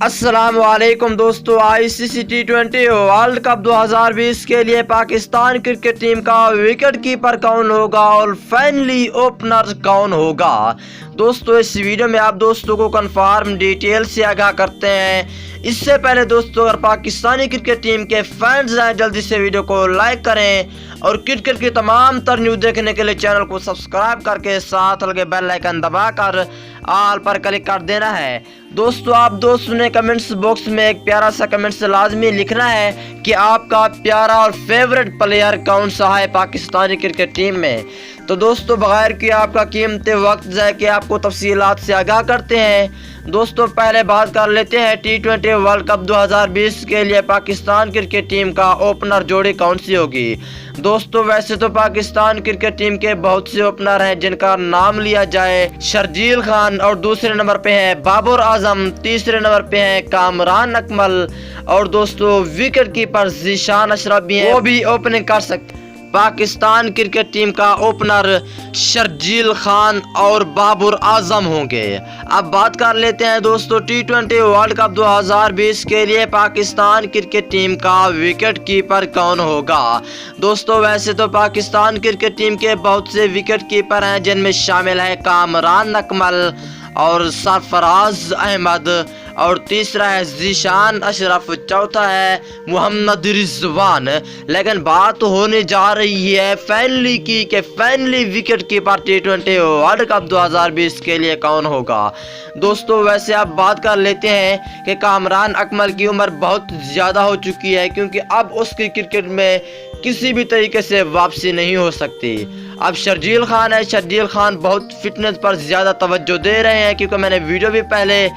السلام علیکم دوستو، ICC T20 ورلڈ کپ 2020 کے لیے پاکستان کرکٹ ٹیم کا وکٹ کیپر کون ہوگا اور فائنلی اوپنر کون ہوگا؟ دوستو اس ویڈیو میں آپ دوستوں کو کنفرم ڈیٹیل سے آگاہ کرتے ہیں۔ اس سے پہلے دوستو اگر پاکستانی کرکٹ ٹیم کے فینز ہیں جلدی سے ویڈیو کو لائک کریں اور کرکٹ کی تمام تر نیوز دیکھنے کے لیے چینل کو سبسکرائب کر کے ساتھ لگے بیل آئیکن دبا کر آل پر کلک کر دینا ہے۔ دوستو آپ دوستوں نے کمنٹس باکس میں ایک پیارا سا کمنٹس لازمی لکھنا ہے کہ آپ کا پیارا اور فیورٹ پلیئر کون سا ہے پاکستانی کرکٹ ٹیم میں۔ تو دوستو بغیر کہ آپ کا قیمتی وقت ضائع کہ آپ کو تفصیلات سے آگاہ کرتے ہیں۔ دوستو پہلے بات کر لیتے ہیں T20 ورلڈ کپ 2020 کے لیے پاکستان کرکٹ ٹیم کا اوپنر جوڑی کون سی ہوگی۔ دوستو ویسے تو پاکستان کرکٹ ٹیم کے بہت سے اوپنر ہیں جن کا نام لیا جائے شرجیل خان، اور دوسرے نمبر پہ ہے بابر اعظم، تیسرے نمبر پہ ہے کامران اکمل، اور دوستو وکٹ کیپر ذیشان اشرف بھی ہیں، وہ بھی اوپننگ کر سکتے۔ پاکستان کرکٹ ٹیم کا اوپنر شرجیل خان اور بابر اعظم ہوں گے۔ اب بات کر لیتے ہیں دوستو T20 ورلڈ کپ 2020 کے لیے پاکستان کرکٹ ٹیم کا وکٹ کیپر کون ہوگا۔ دوستو ویسے تو پاکستان کرکٹ ٹیم کے بہت سے وکٹ کیپر ہیں جن میں شامل ہے کامران اکمل اور سرفراز احمد، اور تیسرا ہے ذیشان اشرف، چوتھا ہے محمد رضوان۔ لیکن بات ہونے جا رہی ہے فائنلی کی کہ finally wicket keeper T20 world cup 2020 کے لیے کون ہوگا۔ دوستو ویسے اب بات کر لیتے ہیں کہ کامران اکمل کی عمر بہت زیادہ ہو چکی ہے، کیونکہ اب اس کی کرکٹ میں کسی بھی طریقے سے واپسی نہیں ہو سکتی۔ اب شرجیل خان ہے، شرجیل خان بہت فٹنس پر زیادہ توجہ دے رہے ہیں، کیونکہ میں نے ویڈیو بھی پہلے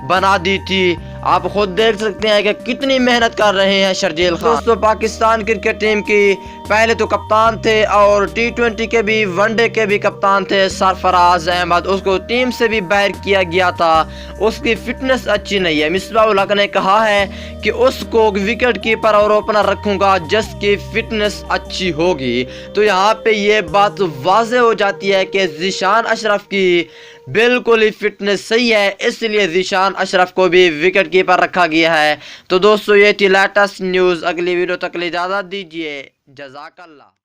بنا دی تھی، آپ خود دیکھ سکتے ہیں کہ کتنی محنت کر رہے ہیں شرجیل خان۔ دوستو پاکستان کرکٹ ٹیم کی پہلے تو کپتان تھے اور T20 کے بھی ون ڈے کے بھی کپتان تھے سرفراز احمد، اس کو ٹیم سے بھی باہر کیا گیا تھا، اس کی فٹنس اچھی نہیں ہے۔ مصباح الحق نے کہا ہے کہ اس کو وکٹ کیپر اور اوپنر رکھوں گا جس کی فٹنس اچھی ہوگی۔ تو یہاں پہ یہ بات واضح ہو جاتی ہے کہ ذیشان اشرف کی بالکل ہی فٹنس صحیح ہے، اس لیے ذیشان اشرف کو بھی وکٹ کیپر رکھا گیا ہے۔ تو دوستو یہ تھی لیٹسٹ نیوز، اگلی ویڈیو تک اجازت دیجیے، جزاک اللہ۔